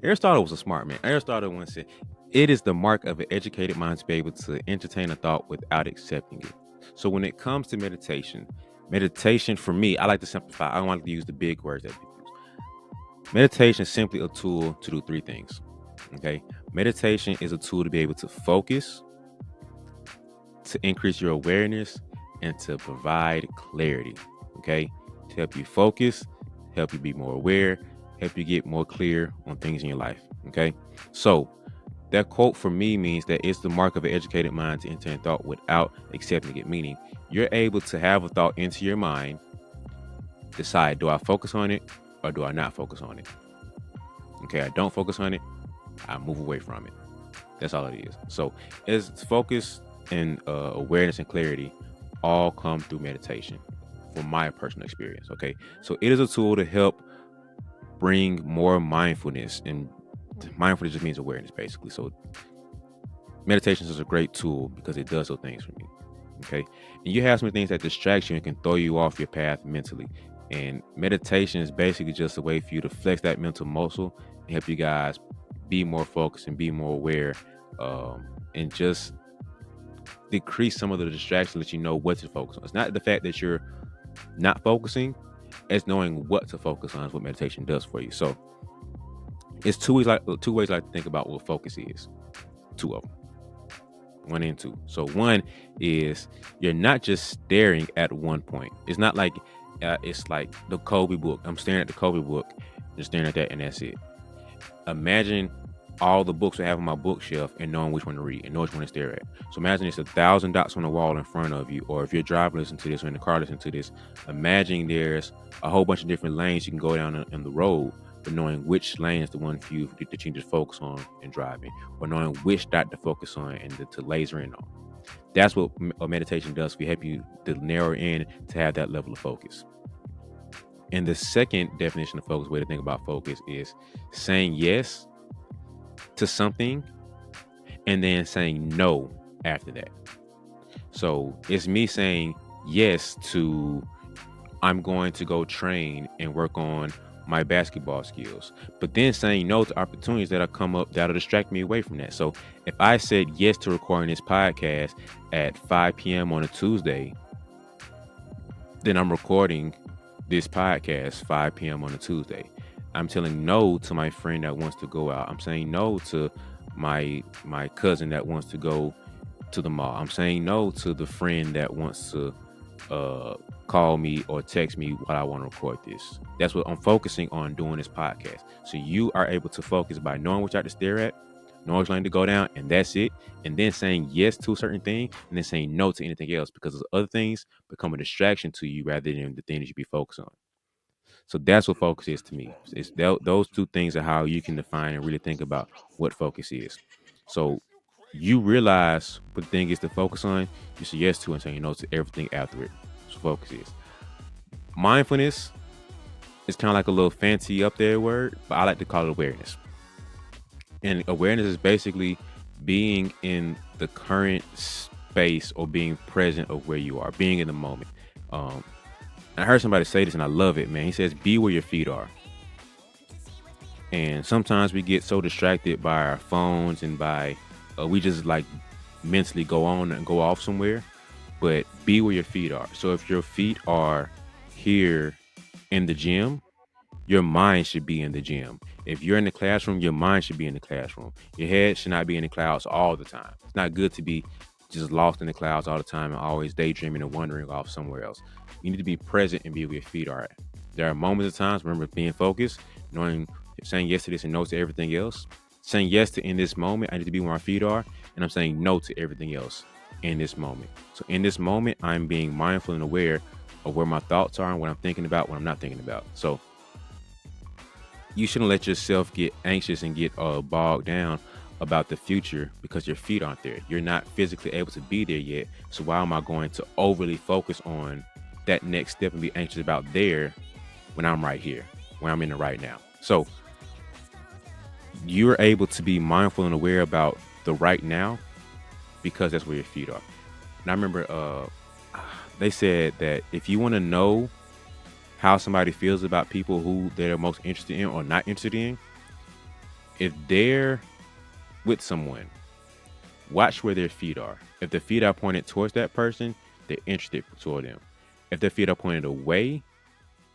Aristotle was a smart man. Aristotle once said, "It is the mark of an educated mind to be able to entertain a thought without accepting it." So when it comes to meditation, meditation for me, I like to simplify. I don't like to use the big words that people use. Meditation is simply a tool to do three things. Okay, meditation is a tool to be able to focus, to increase your awareness, and to provide clarity. Okay, to help you focus, help you be more aware, help you get more clear on things in your life. Okay, so that quote for me means that it's the mark of an educated mind to entertain thought without accepting it, meaning you're able to have a thought into your mind, decide, do I focus on it or do I not focus on it? Okay, I don't focus on it, I move away from it. That's all it is. So it's focus and awareness and clarity all come through meditation from my personal experience. Okay, so it is a tool to help bring more mindfulness, and mindfulness just means awareness basically. So meditation is a great tool because it does those things for me. Okay, and you have some things that distract you and can throw you off your path mentally, and meditation is basically just a way for you to flex that mental muscle and help you guys be more focused and be more aware, and just decrease some of the distractions that you know what to focus on. It's not the fact that you're not focusing, it's knowing what to focus on is what meditation does for you. So it's two ways I like to think about what focus is. Two of them. One and two. So one is you're not just staring at one point. It's not like it's like the Kobe book. I'm staring at the Kobe book, just staring at that, and that's it. Imagine all the books I have on my bookshelf and knowing which one to read and know which one to stare at. So imagine it's 1,000 dots on the wall in front of you, or if you're driving, listen to this, or in the car, listen to this. Imagine there's a whole bunch of different lanes you can go down in the road, but knowing which lane is the one for you that you can just focus on and driving, or knowing which dot to focus on and to laser in on. That's what meditation does for you, help you to narrow in to have that level of focus. And the second definition of focus, way to think about focus, is saying yes to something and then saying no after that. So it's me saying yes to, I'm going to go train and work on my basketball skills, but then saying no to opportunities that'll come up that'll distract me away from that. So if I said yes to recording this podcast at 5 p.m. on a Tuesday, then I'm recording this podcast 5 p.m. on a Tuesday. I'm telling no to my friend that wants to go out. I'm saying no to my cousin that wants to go to the mall. I'm saying no to the friend that wants to call me or text me while I want to record this. That's what I'm focusing on doing this podcast. So you are able to focus by knowing what you have to stare at, knowing which lane to go down, and that's it. And then saying yes to a certain thing and then saying no to anything else, because those other things become a distraction to you rather than the thing that you be focused on. So that's what focus is to me. Those two things are how you can define and really think about what focus is. So you realize what the thing is to focus on, you say yes to and saying no to everything after it. So focus is. Mindfulness is kind of like a little fancy up there word, but I like to call it awareness. And awareness is basically being in the current space or being present of where you are, being in the moment. Um, I heard somebody say this and I love it, man. He says, be where your feet are. And sometimes we get so distracted by our phones and by, we just like mentally go on and go off somewhere, but be where your feet are. So if your feet are here in the gym, your mind should be in the gym. If you're in the classroom, your mind should be in the classroom. Your head should not be in the clouds all the time. It's not good to be just lost in the clouds all the time and always daydreaming and wandering off somewhere else. You need to be present and be where your feet are at. There are moments of times, remember being focused, knowing, saying yes to this and no to everything else. Saying yes to in this moment, I need to be where my feet are, and I'm saying no to everything else in this moment. So in this moment, I'm being mindful and aware of where my thoughts are and what I'm thinking about, what I'm not thinking about. So you shouldn't let yourself get anxious and get bogged down about the future because your feet aren't there. You're not physically able to be there yet. So why am I going to overly focus on that next step and be anxious about there when I'm right here, when I'm in the right now? So you're able to be mindful and aware about the right now because that's where your feet are. And I remember they said that if you want to know how somebody feels about people who they're most interested in or not interested in, If they're with someone, watch where their feet are. If the feet are pointed towards that person, they're interested toward them. If their feet are pointed away,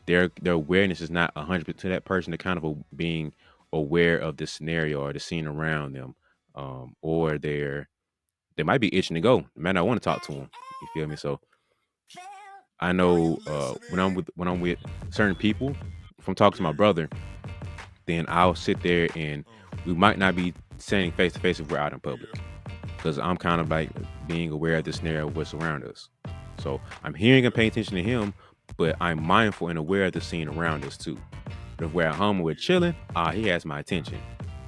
their awareness is not 100% to that person. They're kind of being aware of the scenario or the scene around them, or they might be itching to go. They might not want to talk to them. You feel me? So I know when I'm with certain people, if I'm talking to my brother, then I'll sit there and we might not be standing face to face if we're out in public because I'm kind of like being aware of the scenario of what's around us. So I'm hearing and paying attention to him, but I'm mindful and aware of the scene around us too. But if we're at home and we're chilling, he has my attention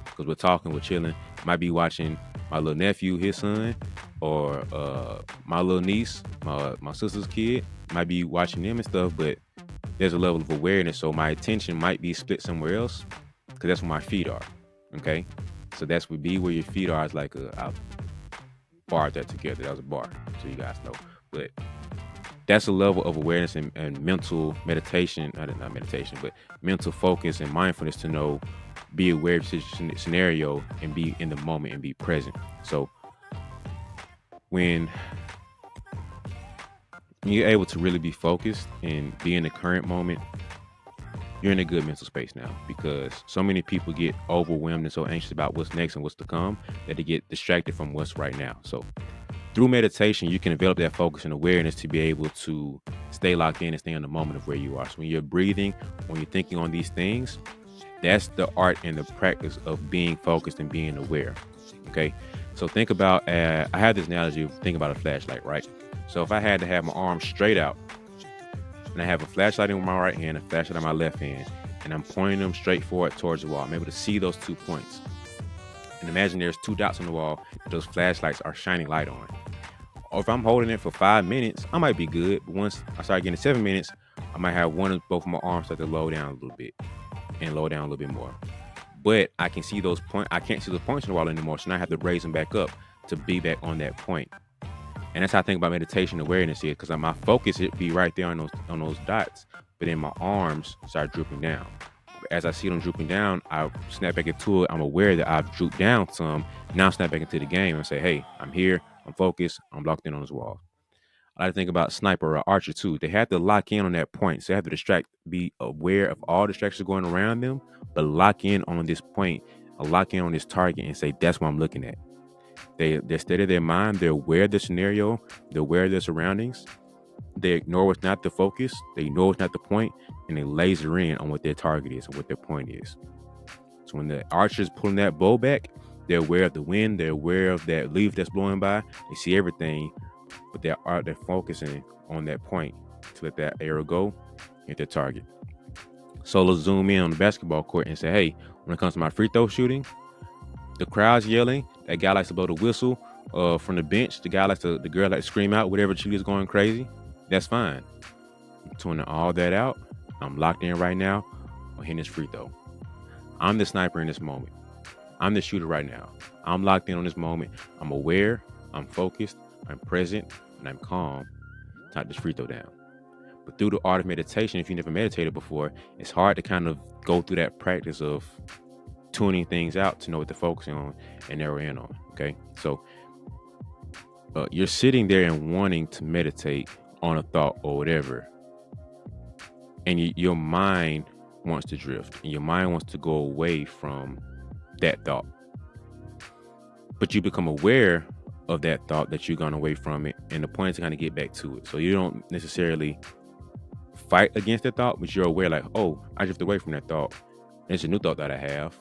because we're talking, we're chilling. Might be watching my little nephew, his son, or my little niece, my sister's kid. Might be watching them and stuff, but there's a level of awareness, so my attention might be split somewhere else because that's where my feet are. Okay, so that's would be where your feet are. Is like I barred that together. That was a bar, so you guys know. But that's a level of awareness and mental meditation, not meditation, but mental focus and mindfulness to know, be aware of the scenario and be in the moment and be present. So when you're able to really be focused and be in the current moment, you're in a good mental space now because so many people get overwhelmed and so anxious about what's next and what's to come that they get distracted from what's right now. So through meditation, you can develop that focus and awareness to be able to stay locked in and stay in the moment of where you are. So when you're breathing, when you're thinking on these things, that's the art and the practice of being focused and being aware. Okay. So think about, I have this analogy of thinking about a flashlight, right? So if I had to have my arm straight out and I have a flashlight in my right hand, a flashlight in my left hand, and I'm pointing them straight forward towards the wall, I'm able to see those 2 points. And imagine there's 2 dots on the wall that those flashlights are shining light on. Or if I'm holding it for 5 minutes, I might be good. But once I start getting 7 minutes, I might have one of both of my arms start to low down a little bit and low down a little bit more. But I can see those points. I can't see those points on the wall anymore. So now I have to raise them back up to be back on that point. And that's how I think about meditation awareness here, because my focus it be right there on those dots, but then my arms start drooping down. As I see them drooping down, I snap back into it. I'm aware that I've drooped down some. Now I snap back into the game and say, hey, I'm here. I'm focused. I'm locked in on this wall. I like to think about sniper or archer too. They have to lock in on that point. So they have to be aware of all distractions going around them, but lock in on this point, or lock in on this target and say, that's what I'm looking at. They're steady their mind. They're aware of the scenario. They're aware of their surroundings. They ignore what's not the focus. They ignore what's not the point, and they laser in on what their target is and what their point is. So when the archer's pulling that bow back, they're aware of the wind. They're aware of that leaf that's blowing by. They see everything, but they're focusing on that point to let that arrow go, hit their target. So let's zoom in on the basketball court and say, hey, when it comes to my free throw shooting, the crowd's yelling. That guy likes to blow the whistle from the bench. The girl likes to scream out, whatever cheerleader's going crazy. That's fine. I'm tuning all that out. I'm locked in right now on hitting this free throw. I'm the sniper in this moment. I'm the shooter right now. I'm locked in on this moment. I'm aware. I'm focused. I'm present. And I'm calm. Type this free throw down. But through the art of meditation, if you never meditated before, it's hard to kind of go through that practice of tuning things out to know what to focus on and narrow in on. Okay. So you're sitting there and wanting to meditate on a thought or whatever. And your mind wants to drift and your mind wants to go away from that thought. But you become aware of that thought that you've gone away from it. And the point is to kind of get back to it. So you don't necessarily fight against the thought, but you're aware like, oh, I drifted away from that thought. And it's a new thought that I have.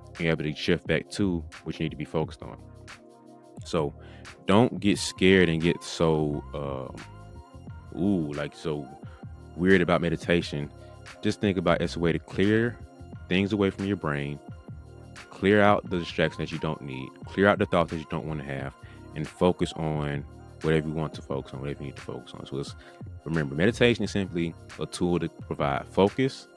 And you're able to shift back to what you need to be focused on. So don't get scared and get so, so weird about meditation. Just think about it's a way to clear things away from your brain, clear out the distractions that you don't need, clear out the thoughts that you don't want to have, and focus on whatever you want to focus on, whatever you need to focus on. So remember, meditation is simply a tool to provide focus,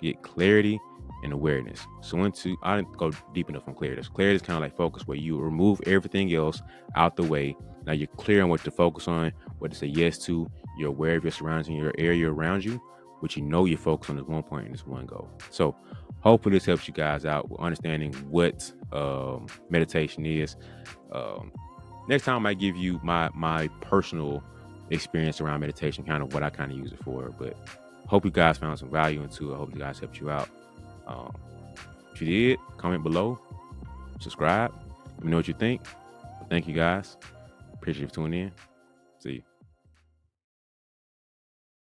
get clarity, and awareness. So I didn't go deep enough on clarity. So clarity is kind of like focus, where you remove everything else out the way. Now you're clear on what to focus on, what to say yes to. You're aware of your surroundings and your area around you. but you know you're focused on this one point and this one goal. So hopefully this helps you guys out with understanding what meditation is. Um, Next time I give you my personal experience around meditation, kind of what I kind of use it for. But hope you guys found some value into it. I hope you guys helped you out. Um, if you did, comment below, subscribe. Let me know what you think. Thank you guys. Appreciate you for tuning in.